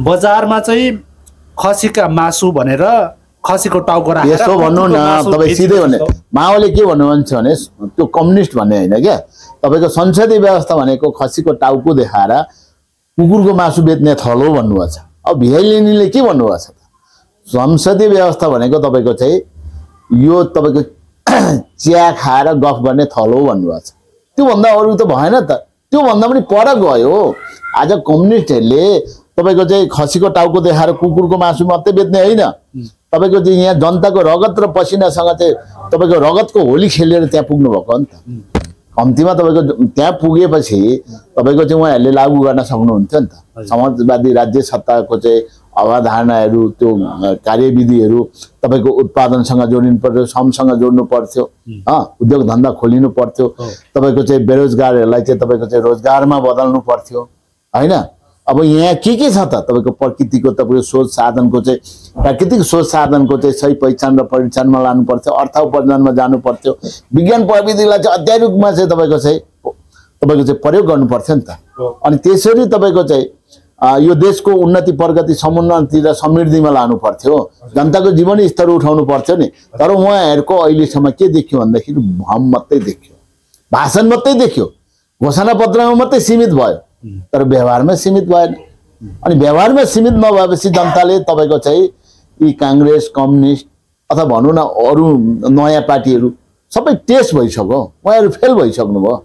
बजारमा चाहिँ खसीका मासु भनेर खसीको टाउको राखेर यसो भन्नु न तपाई सिधै भने माओले के भन्नुहुन्छ भने त्यो कम्युनिस्ट भन्ने हैन के तपाईको संसदीय व्यवस्था भनेको खसीको टाउको देखाएर कुकुरको मासु बेच्ने थलो भन्नुभएको छ अब भिआइलिनीले के भन्नुभएको छ त संसदीय व्यवस्था भनेको तपाईको चाहिँ यो तपाईको चिया खाएर गफ गर्ने थलो भन्नुभएको छ त्यो भन्दा अरु त भएन त त्यो भन्दा पनि पर गयो आज कम्युनिस्टहरुले तपाईको चाहिँ खसीको टाउको देखाएर कुकुरको मासु मात्रै बेच्ने हैन तपाईको चाहिँ यहाँ जनताको रगत र पसिनासँग चाहिँ तपाईको रगतको होली खेलेर त्यहाँ पुग्नु भएको नि त कम्तीमा तपाईको त्यहाँ पुगेपछि तपाईको चाहिँ उहाँहरूले लागू गर्न सक्नुहुन्थ्यो नि त समाजवादी राज्य सत्ताको चाहिँ अवधारणाहरू त्यो कार्यविधिहरू तपाईको उत्पादनसँग जोडिनु पर्यो श्रमसँग जोड्नु पर्थ्यो उद्योग धन्दा खोलिनु पर्थ्यो तपाईको चाहिँ बेरोजगारहरूलाई चाहिँ तपाईको चाहिँ रोजगारमा बदल्नु पर्थ्यो हैन अब यहाँ के छ त तपाईको प्रकृतिको तपाईको स्रोत साधनको चाहिँ प्राकृतिक स्रोत साधनको चाहिँ सही पहिचान र परिचानमा लानु पर्थ्यो अर्थ उपार्जनमा जानु पर्थ्यो विज्ञान प्रविधिलाई चाहिँ अध्याय रूपमा चाहिँ तपाईको चाहिँ प्रयोग गर्नु पर्थ्यो नि त अनि त्यसरी तपाईको चाहिँ यो देशको उन्नति प्रगति समुन्नति र समृद्धिमा लानु पर्थ्यो जनताको जीवन स्तर उठाउनु पर्थ्यो नि तर उहाँहरुको अहिलेसम्म के देखियो भन्दाखेरि भ्रम मात्रै देखियो भाषण मात्रै देखियो घोषणा पत्रमा मात्रै सीमित भयो तर व्यवहारमा सीमित भएन अनि व्यवहारमा सीमित नभएपछि जनताले तपाईको चाहिँ यी कांग्रेस कम्युनिस्ट अथवा भनौं न अरु नयाँ पार्टीहरु सबै टेस्ट भइसक्यो उहाँहरु फेल भइसक्नु भयो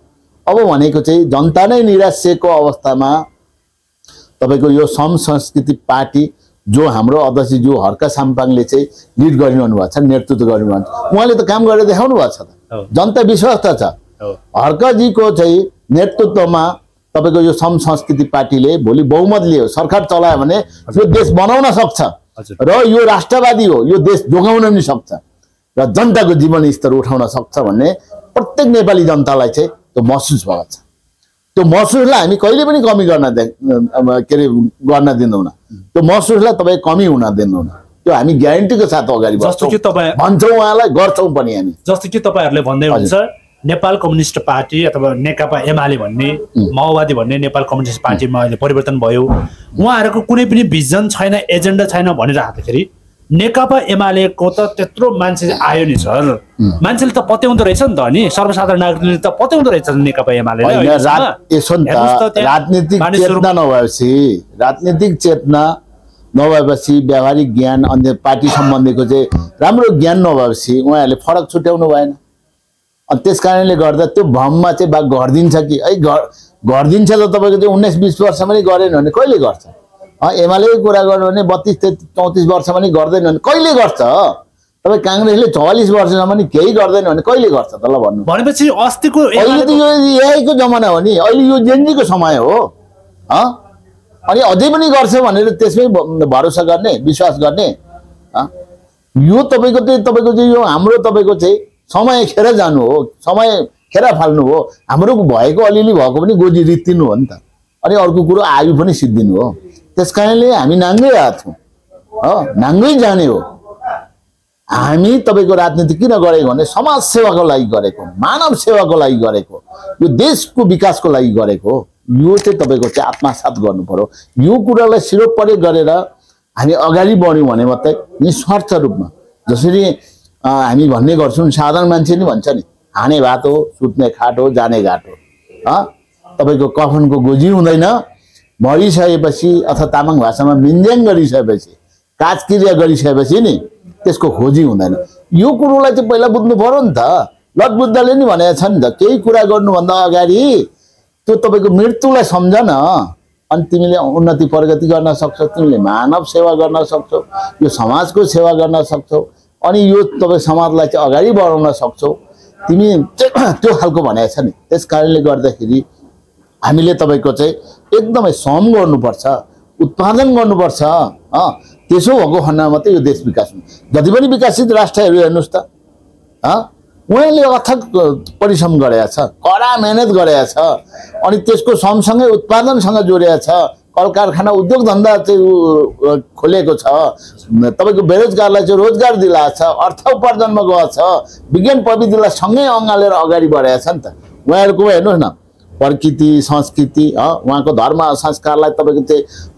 अब भनेको चाहिँ जनता नै निराशको अवस्थामा तपाईको यो सम संस्कृति पार्टी जो हाम्रो अध्यक्ष जो हर्क साम्पाङले चाहिँ लिड गरिरहनु भएको छ नेतृत्व गरिरहनु भएको छ उहाँले त काम गरेर देखाउनु भएको छ त जनता विश्वास त छ हर्कजीको चाहिँ नेतृत्वमा तपाईको यो सम संस्कृति पार्टीले भोलि बहुमत लियो सरकार चलायो भने यो देश बनाउन सक्छ र यो राष्ट्रवादी हो यो देश जोगाउन पनि सक्छ र जनताको जीवन स्तर उठाउन सक्छ भन्ने प्रत्येक नेपाली जनतालाई चाहिँ त्यो महसुस भएको छ त्यो महसुसलाई हामी कहिले पनि कमी गर्न दिदैनौं त्यो महसुसलाई तपाई कमी हुन दिदैनौं त्यो हामी ग्यारेन्टीको साथ अगाडि बढ्छौं जस्तो कि तपाई भन्छौं उहाँलाई गर्छौं पनि हामी जस्तो कि तपाईहरुले भन्दै हुन्छ नेपाल कम्युनिस्ट पार्टी अथवा नेकपा एमाले भन्ने माओवादी भन्ने नेपाल कम्युनिस्ट पार्टीमा अहिले परिवर्तन भयो उहाँहरुको कुनै पनि भिजन छैन एजेन्डा छैन भनिराख्दाखेरि नेकपा एमाले को त त्यत्रो मान्छे आयो नि सर मान्छेले त पत्याउँदो रहेछ नि त अनि सर्वसाधारण नागरिकले त पत्याउँदो रहेछ नेकपा एमाले राजनीतिक चेतना नभएपछि व्यावहारिक ज्ञान अन्य पार्टी सम्बन्धीको चाहिँ राम्रो ज्ञान नभएपछि उहाँहरुले फरक छुट्याउनु भएन अनि त्यसकारणले गर्दा त्यो भ्रममा चाहिँ बाग गर्दिन्छ कि गर्दिन्छ त तपाईको चाहिँ 19-20 वर्षमा नि गरेन भने कहिले गर्छ एमाले कुरा गर्नु भने 32-34 वर्षमा नि गर्दैन भने कहिले गर्छ तपाई कांग्रेसले 44 वर्षसम्म नि केही गर्दैन भने कहिले गर्छ त ल भन्नु भनेपछि अस्तिको अहिले त यो एआईको जमाना हो नि अहिले यो जेनजीको समय हो अनि अझै पनि गर्छ भनेर त्यसमै भरोसा गर्ने विश्वास गर्ने यो तपाईको चाहिँ यो हाम्रो तपाईको चाहिँ समय खेर जानु हो समय खेर फाल्नु हो हाम्रो भएको अलिअलि भएको पनि गोजी रित्तिनु हो नि त अनि अर्को कुरो आयु पनि सिद्धिनु हो त्यसकारणले हामी नाङ्गै आछौं नाङ्गै जाने हो हामी तपाईको राजनीति किन गरेको भने समाज सेवाको लागि गरेको मानव सेवाको लागि गरेको यो देशको विकासको लागि गरेको यो चाहिँ तपाईको चाहिँ आत्मसात गर्नु पर्यो यो कुरालाई सिरोपरे गरेर हामी अगाडि बढ्यौं भने मात्रै निस्वार्थ रूपमा जसरी हामी भन्ने गर्छौं साधारण मान्छे नि भन्छ नि हाने भात हो सुत्ने खाट हो जाने घाट हो तपाईको कफनको गोजी हुँदैन मरिसकेपछि अथवा तामाङ भाषामा मिन्ज्याङ गरिसकेपछि काजक्रिया गरिसकेपछि नि त्यसको खोजी हुँदैन यो कुरोलाई चाहिँ पहिला बुझ्नु पर्यो नि त लट बुद्धले नि भनेको छ नि त केही कुरा गर्नु भन्दा अगाडि त्यो तपाईको मृत्युलाई सम्झ न अनि तिमीले उन्नति प्रगति गर्न सक्छौ तिमीले मानव सेवा गर्न सक्छौ यो समाजको सेवा गर्न सक्छौ अनि यो तपाई समाजलाई चाहिँ अगाडि बढाउन सक्छौ तिमी त्यो खालको भनेको छ नि त्यसकारणले गर्दाखेरि हामीले तपाईको चाहिँ एकदमै श्रम गर्नुपर्छ उत्पादन गर्नुपर्छ त्यसो भएको खण्डमा मात्रै यो देश विकास हुन्छ जति पनि विकसित राष्ट्रहरु हेर्नुस् त उहाँले अथक परिश्रम गरेका छ कडा मेहनत गरेका छ अनि त्यसको सँगसँगै उत्पादनसँग जोडेका छ कल कारखाना उद्योग धन्दा चाहिँ खोलेको छ तपाईको बेरोजगारलाई चाहिँ रोजगार दिलाएको छ अर्थ उपार्जनमा गएको छ विज्ञान प्रविधिलाई सँगै अँगालेर अगाडि बढाएको छ नि त उहाँहरुको हेर्नुस् न प्रकृति संस्कृति उहाँको धर्म संस्कारलाई तपाईको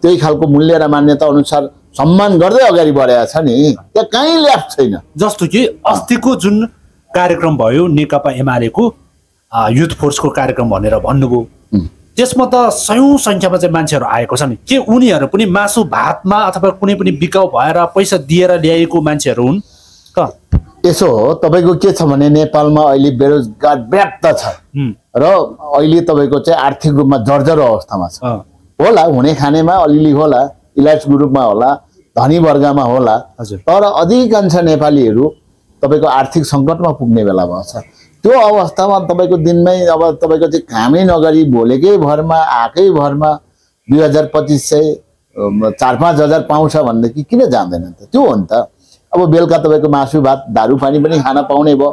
त्यही खालको मूल्य र मान्यता अनुसार सम्मान गर्दै अगाडि बढाएको छ नि त्यहाँ कहीँ ल्याप छैन जस्तो कि अस्तिको जुन कार्यक्रम भयो नेकपा एमालेको युथ फोर्सको कार्यक्रम भनेर भन्नुभयो त्यसमा त सयौं संख्यामा चाहिँ मान्छेहरु आएको छन् के उनीहरु पनि मासु भातमा अथवा कुनै पनि बिकाउ भएर पैसा दिएर ल्याएको मान्छेहरु हुन् त यसो हो तपाईको के छ भने नेपालमा अहिले बेरोजगार व्याप्त छ र अहिले तपाईको चाहिँ आर्थिक रूपमा जर्जर अवस्थामा छ होला हुने खानेमा अलिअलि होला इलाज ग्रुपमा होला धनी वर्गमा होला तर अधिकांश नेपालीहरु तपाईको आर्थिक संकटमा पुग्ने बेला भएछ त्यो अवस्थामा तपाईको दिनमै अब तपाईको चाहिँ कामै नगरी भोलेकै भरमा आकै भरमा 2025 चाहिँ 4-5 हजार पाउँछ भन्देखि किन जान्दैन त त्यो हो नि त अब बेलुका तपाईको मासु भात दारु पानी पनि खान पाउने भयो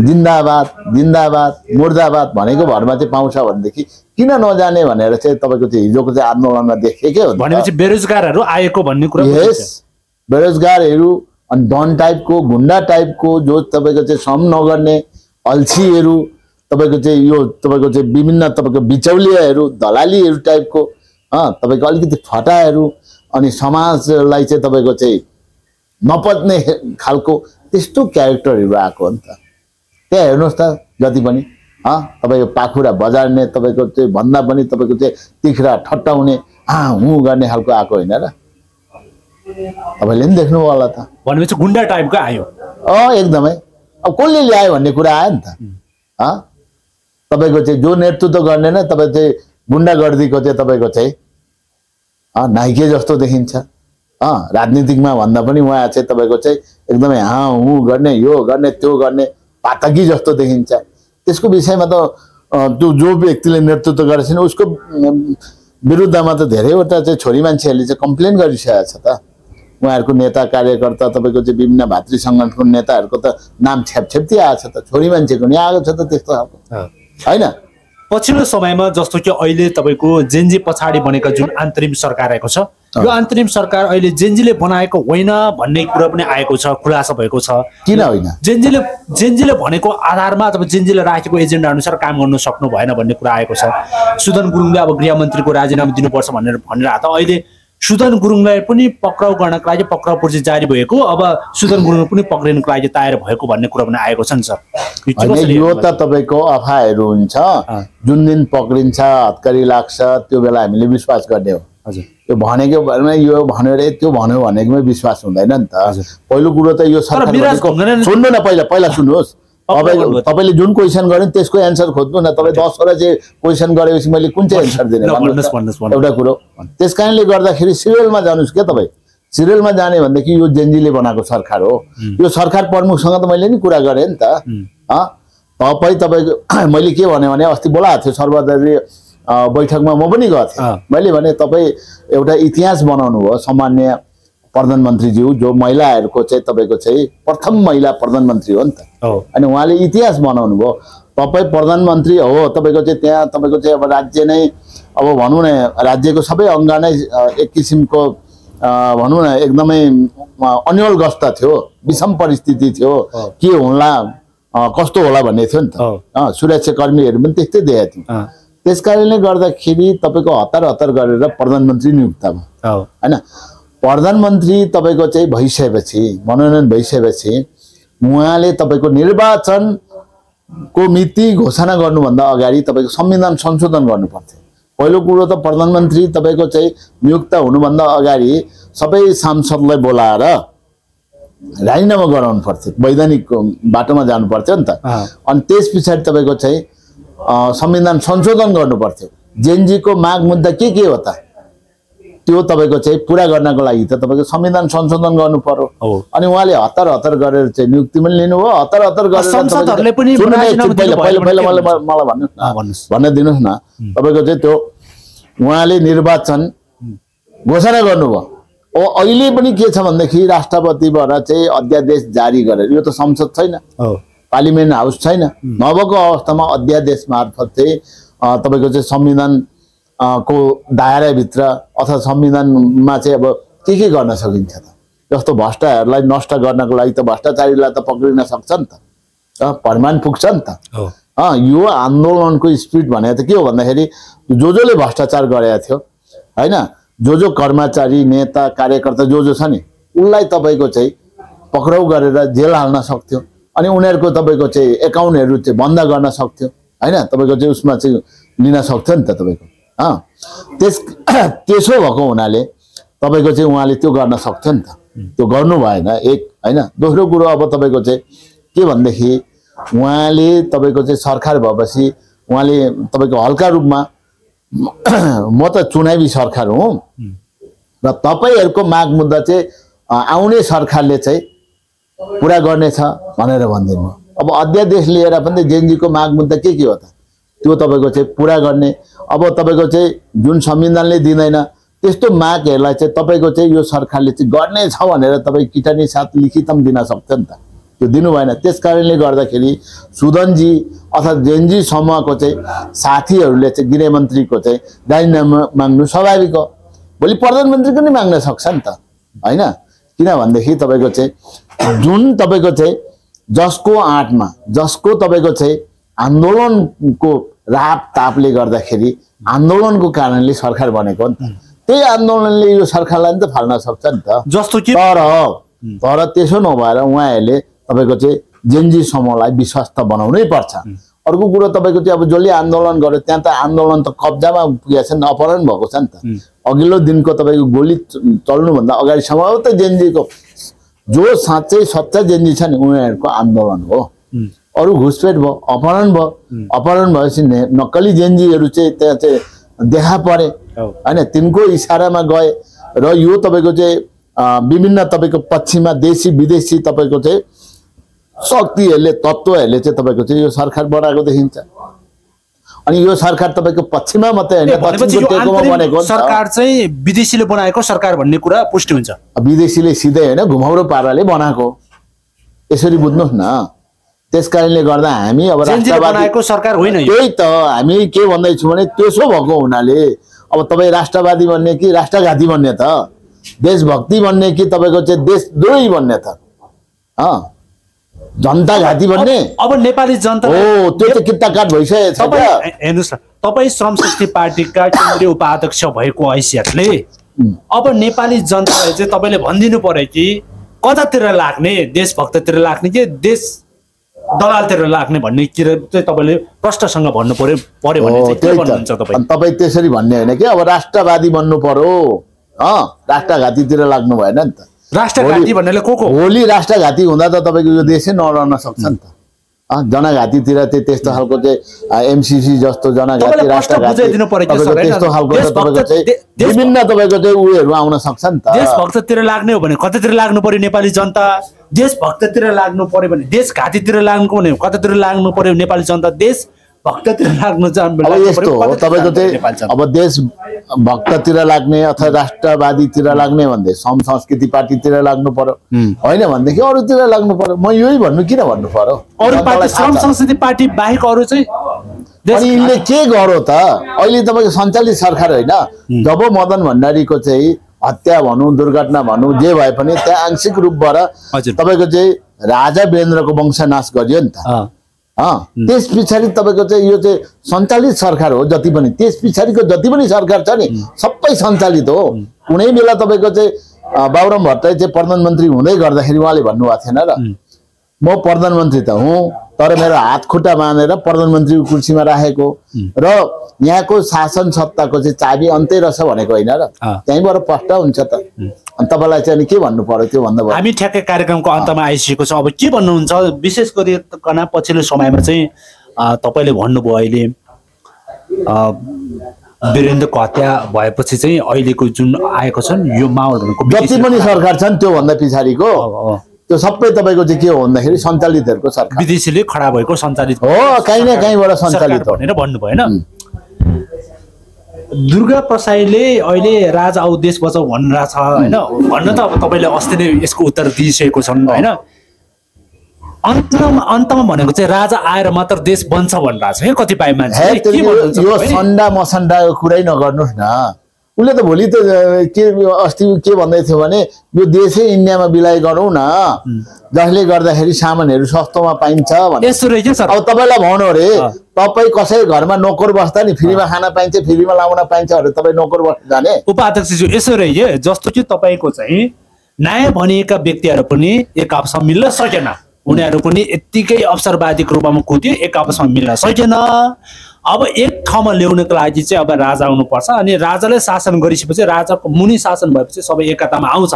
जिन्दाबाद जिन्दाबाद मुर्दाबाद भनेको भरमा चाहिँ पाउँछ भन्देखि किन नजाने भनेर चाहिँ तपाईको चाहिँ हिजोको चाहिँ आन्दोलनमा देखेकै हो भनेपछि बेरोजगारहरु आएको भन्ने कुरा यस बेरोजगारहरु अनि डन टाइपको गुण्डा टाइपको जो तपाईको चाहिँ श्रम नगर्ने अल्छीहरु तपाईको चाहिँ यो तपाईको चाहिँ विभिन्न तपाईको बिचौलियाहरु दलालीहरु टाइपको तपाईँको अलिकति फटाहरू अनि समाजलाई चाहिँ तपाईँको चाहिँ नपच्ने खालको त्यस्तो क्यारेक्टरहरू आएको हो नि त। त्यहाँ हेर्नुहोस् त जति पनि तपाईँको पाखुरा बजार्ने तपाईँको चाहिँ भन्दा पनि तपाईँको चाहिँ तिख्रा ठट्टाउने हुँ गर्ने खालको आएको होइन र? तपाईँले पनि देख्नुभयो होला त। भनेपछि गुन्डा टाइपको आयो। एकदमै। अब कसले ल्यायो भन्ने कुरा आयो नि त। तपाईँको चाहिँ जो नेतृत्व गर्ने नै तपाईँ चाहिँ गुन्डागर्दीको चाहिँ तपाईँको चाहिँ नाइके जस्तो देखिन्छ। राजनीतिकमा भन्दा पनि उहाँ चाहिँ तपाईँको चाहिँ एकदमै हुँ गर्ने, यो गर्ने, त्यो गर्ने पातकी जस्तो देखिन्छ। त्यसको विषयमा त त्यो जो व्यक्तिले नेतृत्व गरेको छैन उसको विरुद्धमा त धेरैवटा चाहिँ छोरी मान्छेहरूले चाहिँ कम्प्लेन गरिसकेको छ त। उहाँहरूको नेता कार्यकर्ता तपाईँको चाहिँ विभिन्न भातृ सङ्गठनको नेताहरूको त नाम छ्यापछ्याप्ती आएको छ त, छोरी मान्छेको नि आएको छ त त्यस्तो खालको होइन। पछिल्लो समयमा जस्तो कि अहिले तपाईँको जेनजी पछाडि बनेका जुन अन्तरिम सरकार आएको छ, यो अन्तरिम सरकार अहिले जेनजीले बनाएको होइन भन्ने कुरा पनि आएको छ, खुलासा भएको छ। किन होइन? जेनजीले भनेको आधारमा अथवा जेनजीले राखेको एजेन्डा अनुसार काम गर्नु सक्नु भएन भन्ने कुरा आएको छ। सुदन गुरुङले अब गृहमन्त्रीको राजीनामा दिनुपर्छ भनेर भनिरहेको त। अहिले सुदन गुरुङलाई पनि पक्राउ गर्नको लागि पक्राउ पर्ची जारी भएको, अब सुदन गुरुङ पनि पक्रिनको लागि तयार भएको भन्ने कुरा पनि आएको छ नि सर। यो त तपाईँको अफवाहहरू हुन्छ। जुन दिन पक्रिन्छ हत्करी लाग्छ त्यो बेला हामीले विश्वास गर्ने हो। हजुर, यो भनेको भरमा यो भन्यो रे त्यो भन्यो भनेकोमै विश्वास हुँदैन नि त। पहिलो कुरो त यो सरकार सुन्नु न, पहिला सुन्नुहोस्। तपाईँले जुन क्वेसन गर्यो त्यसको एन्सर खोज्नु न। तपाईँ 10 वटा चाहिँ क्वेसन गरेपछि मैले कुन चाहिँ एन्सर दिने एउटा कुरो। त्यस कारणले गर्दाखेरि सिरियलमा जानुहोस् क्या तपाईँ। सिरियलमा जाने भनेदेखि यो जेनजीले बनाएको सरकार हो। यो सरकार प्रमुखसँग त मैले नि कुरा गरेँ नि त। तपाईँको मैले के भने अस्ति बोलाएको थियो सर्वदलीय बैठकमा म पनि गएको थिएँ। मैले भने तपाईँ एउटा इतिहास बनाउनु भयो। सामान्य प्रधानमन्त्रीज्यू जो महिलाहरूको चाहिँ तपाईँको चाहिँ प्रथम महिला प्रधानमन्त्री हो नि त। अनि उहाँले इतिहास बनाउनु भयो। तपाईँ प्रधानमन्त्री हो, तपाईँको चाहिँ त्यहाँ तपाईँको चाहिँ अब राज्य नै अब भनौँ न राज्यको सबै अङ्ग नै एक किसिमको भनौँ न एकदमै अन्यलग्रस्त थियो, विषम परिस्थिति थियो। के होला कस्तो होला भन्ने थियो नि त। सुरक्षाकर्मीहरू पनि त्यस्तै देखेको थियो। त्यस कारणले गर्दाखेरि तपाईँको हतार गरेर प्रधानमन्त्री नियुक्त भयो होइन। प्रधानमन्त्री तपाईँको चाहिँ भइसकेपछि मनोनयन भइसकेपछि उहाँले तपाईँको निर्वाचनको मिति घोषणा गर्नुभन्दा अगाडि तपाईँको संविधान संशोधन गर्नु पर्थ्यो। पहिलो कुरो त प्रधानमन्त्री तपाईँको चाहिँ नियुक्त हुनुभन्दा अगाडि सबै सांसदलाई बोलाएर राजीनामा गराउनु पर्थ्यो, वैधानिक बाटोमा जानु पर्थ्यो नि त। अनि त्यस पछाडि तपाईँको चाहिँ संविधान संशोधन गर्नु पर्थ्यो। जेनजीको माग मुद्दा के हो त त्यो तपाईँको चाहिँ पुरा गर्नको लागि त तपाईँको संविधान संशोधन गर्नु पर्यो। अनि उहाँले हतार गरेर चाहिँ नियुक्ति पनि लिनुभयो। हतार गरेर संसदहरुले पनि भन्न दिनुहोस् न। तपाईँको चाहिँ त्यो उहाँले निर्वाचन घोषणा गर्नुभयो। अहिले पनि के छ भनेदेखि राष्ट्रपतिबाट चाहिँ अध्यादेश जारी गरेर, यो त संसद छैन, पार्लिमेन्ट हाउस छैन, नभएको अवस्थामा अध्यादेश मार्फत चाहिँ तपाईँको चाहिँ संविधान को दायराभित्र अथवा संविधानमा चाहिँ अब के गर्न सकिन्छ त। जस्तो भ्रष्टाहरूलाई नष्ट गर्नको लागि त भ्रष्टाचारीलाई त पक्रिन सक्छ नि त, प्रमाण पुग्छ नि त। यो आन्दोलनको स्पिरिट भनेको त के हो भन्दाखेरि जसले भ्रष्टाचार गरेको थियो होइन, जो कर्मचारी नेता कार्यकर्ता जो छ नि उसलाई तपाईँको चाहिँ पक्राउ गरेर जेल हाल्न सक्थ्यो। अनि उनीहरूको तपाईँको चाहिँ एकाउन्टहरू चाहिँ बन्द गर्न सक्थ्यो होइन, तपाईँको चाहिँ उसमा चाहिँ लिन सक्थ्यो नि त तपाईँको। त्यसो भएको हुनाले तपाईँको चाहिँ उहाँले त्यो गर्न सक्थ्यो नि त, त्यो गर्नु भएन एक होइन। दोस्रो कुरो अब तपाईँको चाहिँ के भनेदेखि उहाँले तपाईँको चाहिँ सरकार भएपछि उहाँले तपाईँको हल्का रूपमा म त चुनावी सरकार हुँ र तपाईँहरूको माग मुद्दा चाहिँ आउने सरकारले चाहिँ पुरा गर्नेछ भनेर भनिदिनु। अब अध्यादेश लिएर पनि जेनजीको माग मुद्दा के हो त त्यो तपाईँको चाहिँ पुरा गर्ने। अब तपाईँको चाहिँ जुन संविधानले दिँदैन त्यस्तो मागहरूलाई चाहिँ तपाईँको चाहिँ यो सरकारले चाहिँ गर्ने छ भनेर तपाईँ किटानी साथ लिखित पनि दिन सक्थ्यो नि त, त्यो दिनु भएन। त्यस कारणले गर्दाखेरि सुदनजी अथवा जेनजी समूहको चाहिँ साथीहरूले चाहिँ गृहमन्त्रीको चाहिँ राजीनामा माग्नु स्वाभाविक हो। भोलि प्रधानमन्त्रीको नि माग्न सक्छ नि त होइन। किन भनेदेखि तपाईँको चाहिँ जुन तपाईँको चाहिँ जसको आँटमा जसको तपाईँको चाहिँ आन्दोलनको राप तापले गर्दाखेरि आन्दोलनको कारणले सरकार बनेको नि त त्यही आन्दोलनले यो सरकारलाई नि त फाल्न सक्छ नि त जस्तो कि तर त्यसो नभएर उहाँहरूले तपाईँको चाहिँ जेनजी समूहलाई विश्वस्त बनाउनै पर्छ अर्को कुरो तपाईँको चाहिँ अब जसले आन्दोलन गर्यो त्यहाँ त आन्दोलन त कब्जामा पुगेको छ नि अपहरण भएको छ नि त अघिल्लो दिनको तपाईँको गोली चल्नुभन्दा अगाडिसम्म त जेनजीको जो साँच्चै सच्चा जेनजी छ नि उनीहरूको आन्दोलन हो अरू घुसपेट भयो अपहरण भएपछि नक्कली जेनजीहरू चाहिँ त्यहाँ चाहिँ देखा परे होइन तिनको इसारामा गए र यो तपाईँको चाहिँ विभिन्न तपाईँको पश्चिमा देशी विदेशी तपाईँको चाहिँ शक्तिहरूले तत्त्वहरूले चाहिँ तपाईँको चाहिँ यो सरकार बनाएको देखिन्छ अनि यो सरकार तपाईँको पश्चिममा मात्रै होइन बनेको सरकार चाहिँ विदेशीले बनाएको सरकार भन्ने कुरा पुष्टि हुन्छ विदेशीले सिधै होइन घुमाउरो पाराले बनाएको यसरी बुझ्नुहोस् न त्यस कारणले गर्दा हामी अब राष्ट्रवादी सरकार होइन त्यही त हामी के भन्दैछौँ भने त्यसो भएको हुनाले अब तपाईँ राष्ट्रवादी भन्ने कि राष्ट्रघाती भन्ने त देशभक्ति भन्ने कि तपाईँको चाहिँ देशद्रोही भन्ने त जनता घाती भन्ने अब नेपाली जनता हो त्यो त किता काट भइसकेको छ हेर्नुहोस् न तपाईँ श्रम शक्ति पार्टीका केन्द्रीय उपाध्यक्ष भएको हैसियतले अब नेपाली जनतालाई चाहिँ तपाईँले भनिदिनु पर्यो कि कतातिर लाग्ने देशभक्ततिर लाग्ने कि देश दलालतिर लाग्ने भन्ने कुरा चाहिँ तपाईँले प्रष्टसँग भन्नु पर्यो भने चाहिँ के भन्नुहुन्छ तपाईँ त्यसरी भन्ने होइन कि अब राष्ट्रवादी बन्नु पर्यो राष्ट्रघातीतिर लाग्नु भएन नि त राष्ट्रघाती भन्नेले को होली राष्ट्रघाती हुँदा त तपाईँको यो देशै नरहन सक्छ नि त जनघातीतिर चाहिँ त्यस्तो खालको चाहिँ एमसीसी जस्तो जनघाती राष्ट्रघाती त्यस्तो खालको तपाईँको चाहिँ विभिन्न तपाईँको चाहिँ उयोहरू आउन सक्छ नि त देशभक्ततिर लाग्ने हो भने कतातिर लाग्नु पर्यो नेपाली जनता देशभक्ततिर लाग्नु पर्यो भने देशघातीतिर लाग्नु भने कतातिर लाग्नु पर्यो नेपाली जनता देश भक्ततिर लाग्नु यस्तो हो तपाईँको चाहिँ अब देश भक्ततिर लाग्ने अथवा राष्ट्रवादीतिर लाग्ने भन्दै श्रम संस्कृति पार्टीतिर लाग्नु पर्यो होइन भनेदेखि अरूतिर लाग्नु पर्यो म यही भन्नु किन भन्नु पर्यो अरू पार्टी श्रम संस्कृति पार्टी बाहेक अरू चाहिँ अनि यिनले के गर्यो त अहिले तपाईँको सञ्चालित सरकार होइन जब मदन भण्डारीको चाहिँ हत्या भनौँ दुर्घटना भनौँ जे भए पनि त्यहाँ आंशिक रूपबाट तपाईँको चाहिँ राजा वीरेन्द्रको वंशनाश गरियो नि त त्यस पछाडि तपाईँको चाहिँ यो चाहिँ सञ्चालित सरकार हो जति पनि त्यस पछाडिको जति पनि सरकार छ नि सबै सञ्चालित हो कुनै बेला तपाईँको चाहिँ बाबुराम भट्टराई चाहिँ प्रधानमन्त्री हुँदै गर्दाखेरि उहाँले भन्नुभएको थिएन र म प्रधानमन्त्री त हुँ तर मेरो हात खुट्टा बाँधेर प्रधानमन्त्रीको कुर्सीमा राखेको र यहाँको शासन सत्ताको चाहिँ चाबी अन्तै रहेछ भनेको होइन र त्यहीँबाट स्पष्ट हुन्छ त अनि तपाईँलाई चाहिँ के भन्नु पर्यो त्यो भन्दा हामी ठ्याक्कै कार्यक्रमको अन्तमा आइसकेको छ अब के भन्नुहुन्छ विशेष गरिकन पछिल्लो समयमा चाहिँ तपाईँले भन्नुभयो अहिले वीरेन्द्रको हत्या भएपछि चाहिँ अहिलेको जुन आएको छ यो माहौल जति पनि सरकार छन् त्यो भन्दा पछाडिको त्यो सबै तपाईँको चाहिँ के हो भन्दाखेरि सञ्चालितहरूको सरकार विदेशीले खडा भएको सञ्चालित हो कहीँ न कहीँबाट सञ्चालित भनेर भन्नुभयो होइन दुर्गा प्रसाईले अहिले राजा आऊ देश बचाऊ भनिरहेछ होइन भन्न त अब तपाईँले अस्ति नै यसको उत्तर दिइसकेको छन् होइन अन्तमा भनेको चाहिँ राजा आएर मात्र देश बन्छ भनिरहेछ है कतिपय मान्छे यो सन्डा मसन्डाको कुरै नगर्नुहोस् न उसले त भोलि त के अस्ति के भन्दै थियो भने यो देशै इन्डियामा बिलाइ गरौँ न जसले गर्दाखेरि सामानहरू सस्तोमा पाइन्छ भने अब तपाईँलाई भन्नु अरे तपाईँ कसै घरमा नोकर बस्दा नि फ्रीमा खाना पाइन्छ फ्रीमा लाउन पाइन्छ अरे तपाईँ नोकर बस्दा जाने उपाध्यक्षज्यू यसो रह्यो जस्तो कि तपाईँको चाहिँ न्याय भनिएका व्यक्तिहरू पनि एक आपसमा मिल्न सकेन उनीहरू पनि यत्तिकै अवसरवादीको रूपमा कुद्यो एक आपसमा मिल्न सकेन अब एक ठाउँमा ल्याउनको लागि चाहिँ अब राजा आउनुपर्छ अनि राजाले शासन गरिसकेपछि राजाको मुनि शासन भएपछि सबै एकतामा आउँछ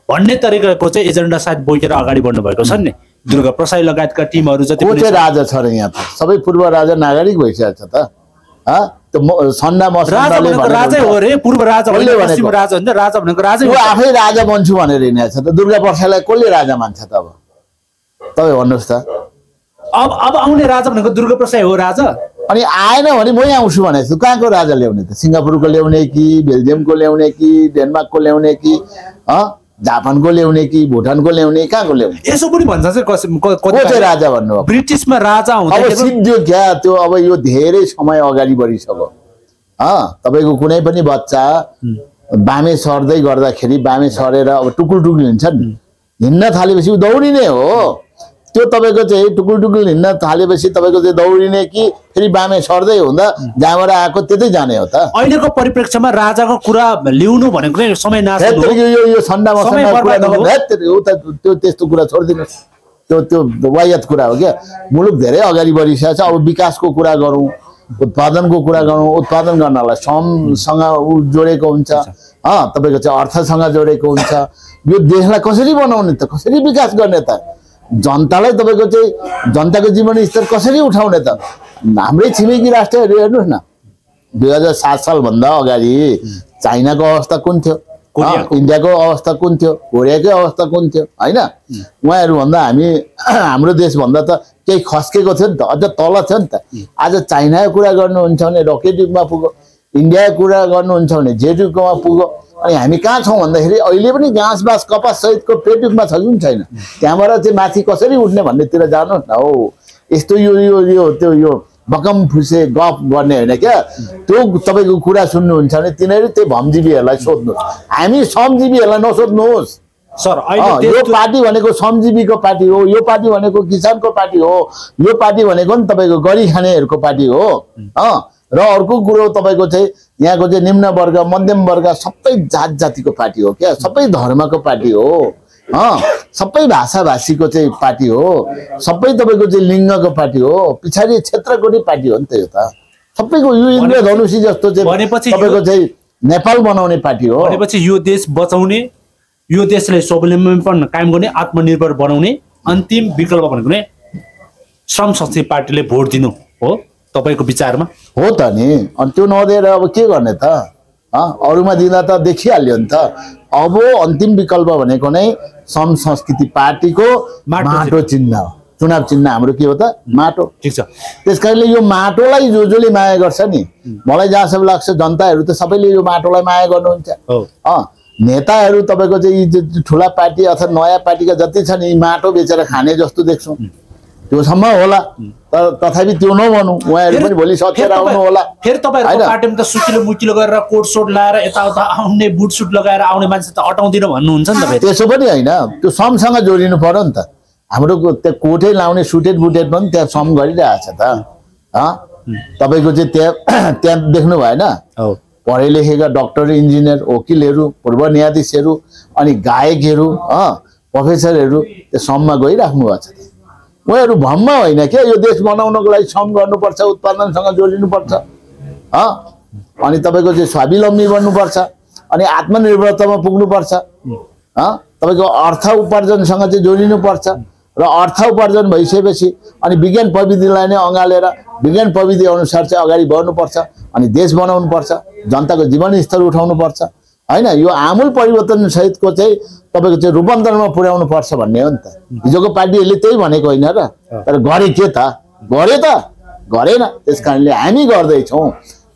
भन्ने तरिकाको चाहिँ एजेन्डा सायद बोकेर अगाडि बढ्नु भएको छ नि दुर्गा प्रसाई लगायतका टिमहरू जति पनि राजा छ र यहाँ त सबै पूर्व राजा नागरिक भइसकेको छ त सन्डा मसन्डाले राजै हो रे पूर्व राजा पश्चिम राजा होइन राजा भनेको राजै हो आफै राजा बन्छु भनेर हिँडेको छ त दुर्गा प्रसाईलाई कसले राजा मान्छ त अब तपाईँ भन्नुहोस् त अब आउने राजा भनेको दुर्गा प्रसाई हो राजा अनि आएन भने मै आउँछु भनेको छु कहाँको राजा ल्याउने त सिङ्गापुरको ल्याउने कि बेल्जियमको ल्याउने कि डेनमार्कको ल्याउने कि जापानको ल्याउने कि भुटानको ल्याउने कहाँको ल्याउने यसो पनि भन्छ चाहिँ राजा भन्नु ब्रिटिसमा राजा अब सिद्धियो क्या त्यो अब यो धेरै समय अगाडि बढिसक्यो तपाईँको कुनै पनि बच्चा बामे सर्दै गर्दाखेरि बामे सरेर अब टुकुल टुकुल हिँड्छ नि हिँड्न थालेपछि दौडिने हो त्यो तपाईको चाहिँ टुकुल टुकुल हिँड्न थालेपछि तपाईको चाहिँ दौडिने कि फेरि बामे सर्दै हुँदा जहाँबाट आएको त्यतै जाने हो त अहिलेको परिप्रेक्ष्यमा राजाको कुरा ल्याउनु भनेको नै समय नास्नु हो यो सन्डा मसन्डा कुरा त्यो त्यस्तो कुरा छोडिदिनुहोस् त्यो वायत कुरा हो क्या मुलुक धेरै अगाडि बढिसकेको छ अब विकासको कुरा गरौँ उत्पादनको कुरा गरौँ उत्पादन गर्नलाई श्रमसँग जोडेको हुन्छ तपाईको चाहिँ अर्थसँग जोडेको हुन्छ यो देशलाई कसरी बनाउने त कसरी विकास गर्ने त जनतालाई तपाईको चाहिँ जनताको जीवन स्तर कसरी उठाउने त हाम्रै छिमेकी राष्ट्रहरू हेर्नुहोस् न 2007 साल भन्दा अगाडि चाइनाको अवस्था कुन थियो इन्डियाको अवस्था कुन थियो कोरियाकै अवस्था कुन थियो हैन उहाँहरू भन्दा हामी हाम्रो देश भन्दा त केही खस्केको थियो नि त अझ तल थियो नि त आज चाइनाको कुरा गर्नुहुन्छ भने रकेट युगमा पुग्यो इन्डियाको कुरा गर्नुहुन्छ भने जेट युगमा पुग्यो अनि हामी कहाँ छौँ भन्दाखेरि अहिले पनि घाँस बाँस कपास सहितको पेट युगमा छ कि छैन त्यहाँबाट चाहिँ माथि कसरी उठ्ने भन्नेतिर जानुहोस् न हो यस्तो यो बकम फुसे गफ गर्ने होइन क्या त्यो तपाईँको कुरा सुन्नुहुन्छ भने तिनीहरू त्यो भमजीवीहरूलाई सोध्नुहोस् हामी श्रमजीवीहरूलाई नसोध्नुहोस् सर यो पार्टी भनेको श्रमजीवीको पार्टी हो यो पार्टी भनेको किसानको पार्टी हो यो पार्टी भनेको नि तपाईँको गरी खानेहरूको पार्टी हो र अर्को कुरो तपाईँको चाहिँ यहाँको चाहिँ निम्न वर्ग मध्यम वर्ग सबै जात जातिको पार्टी हो क्या सबै धर्मको पार्टी हो सबै भाषा भाषीको चाहिँ पार्टी हो सबै तपाईँको चाहिँ लिङ्गको पार्टी हो पछाडि क्षेत्रको नै पार्टी हो नि त यो त सबैको यो इन्द्रधनुषी जस्तो चाहिँ तपाईँको चाहिँ नेपाल बनाउने पार्टी हो भनेपछि यो देश बचाउने यो देशलाई स्वावलम्बीपन कायम गर्ने आत्मनिर्भर बनाउने अन्तिम विकल्प भनेको नै श्रम संस्कृति पार्टीले भोट दिनु हो तपाईको विचारमा हो त नि अनि त्यो नदिएर अब के गर्ने त अरूमा दिँदा त देखिहाल्यो नि त अब अन्तिम विकल्प भनेको नै श्रम संस्कृति पार्टीको माटो चिन्ह हो चुनाव चिन्ह हाम्रो के हो त माटो ठीक छ त्यसकारणले यो माटोलाई जसले माया गर्छ नि मलाई जहाँसम्म लाग्छ जनताहरू त सबैले यो माटोलाई माया गर्नुहुन्छ नेताहरू तपाईँको चाहिँ ठुला पार्टी अथवा नयाँ पार्टीका जति छन् यी माटो बेचेर खाने जस्तो देख्छौँ त्योसम्म होला तर तथापि त्यो नभनौँ उहाँहरू पनि भोलि सचेत आउनु होला फेरि तपाईँहरूको पार्टीमा त सुकिलो मुकिलो गरेर कोट सोट लाएर यताउता आउने बुट सुट लगाएर आउने मान्छे त अटाउँदिन भन्नुहुन्छ नि त त्यसो पनि होइन त्यो श्रमसँग जोडिनु पर्यो नि त हाम्रो त्यो कोटै लाउने सुटेड बुटेड पनि त्यहाँ श्रम गरिरहेछ त तपाईँको चाहिँ त्यहाँ देख्नु भएन पढे लेखेका डक्टर इन्जिनियर वकिलहरू पूर्व न्यायाधीशहरू अनि गायकहरू प्रोफेसरहरू त्यो श्रममा गइराख्नु भएको छ उहाँहरू भम्म होइन क्या यो देश बनाउनको लागि श्रम गर्नुपर्छ उत्पादनसँग जोडिनुपर्छ अनि तपाईँको चाहिँ स्वावलम्बी बन्नुपर्छ अनि आत्मनिर्भरतामा पुग्नुपर्छ तपाईँको अर्थ उपार्जनसँग चाहिँ जोडिनुपर्छ र अर्थ उपार्जन भइसकेपछि अनि विज्ञान प्रविधिलाई नै अँगालेर विज्ञान प्रविधि अनुसार चाहिँ अगाडि बढ्नुपर्छ अनि देश बनाउनुपर्छ जनताको जीवन स्तर उठाउनुपर्छ हैन यो आमूल परिवर्तन सहितको चाहिँ तपाईको चाहिँ रूपान्तरणमा पुर्याउनु पर्छ भन्ने हो नि त हिजोको पार्टीहरूले त्यही भनेको होइन र तर गरे के त गरेन त्यसकारणले हामी गर्दैछौँ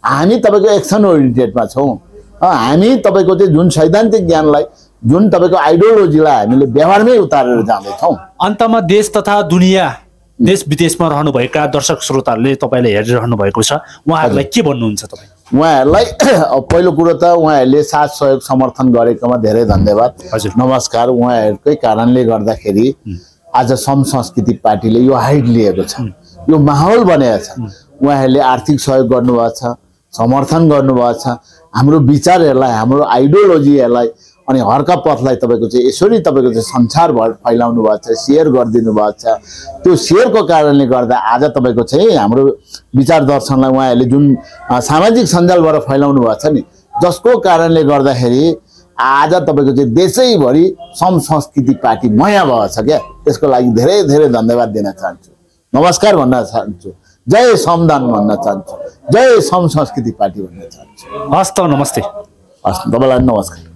हामी तपाईँको एक्सन ओरिएन्टेडमा छौँ हामी तपाईँको चाहिँ जुन सैद्धान्तिक ज्ञानलाई जुन तपाईँको आइडियोलोजीलाई हामीले व्यवहारमै उतारेर जाँदैछौँ अन्तमा देश तथा दुनियाँ देश विदेशमा रहनुभएका दर्शक श्रोताहरूले तपाईँले हेरिरहनु भएको छ उहाँहरूलाई के भन्नुहुन्छ तपाईँ उहाँहरूलाई पहिलो कुरो त उहाँहरूले साथ सहयोग समर्थन गरेकोमा धेरै धन्यवाद हजुर नमस्कार उहाँहरूकै कारणले गर्दाखेरि आज श्रम संस्कृति पार्टीले यो हाइट लिएको छ यो माहौल बनाएको छ उहाँहरूले आर्थिक सहयोग गर्नुभएको छ समर्थन गर्नुभएको छ हाम्रो विचारहरूलाई हाम्रो आइडियोलोजीहरूलाई अनि हर्का पथलाई तपाईँको चाहिँ यसरी तपाईँको चाहिँ संसारभर फैलाउनु भएको छ सेयर गरिदिनु भएको छ त्यो सेयरको कारणले गर्दा आज तपाईँको चाहिँ हाम्रो विचार दर्शनलाई उहाँहरूले जुन सामाजिक सञ्जालबाट फैलाउनु भएको छ नि जसको कारणले गर्दाखेरि आज तपाईँको चाहिँ देशैभरि श्रम संस्कृति पार्टी नयाँ भएको छ क्या त्यसको लागि धेरै धेरै धन्यवाद दिन चाहन्छु नमस्कार भन्न चाहन्छु जय श्रमदान भन्न चाहन्छु जय श्रम संस्कृति पार्टी भन्न चाहन्छु हस् त नमस्ते हस् तपाईँलाई नमस्कार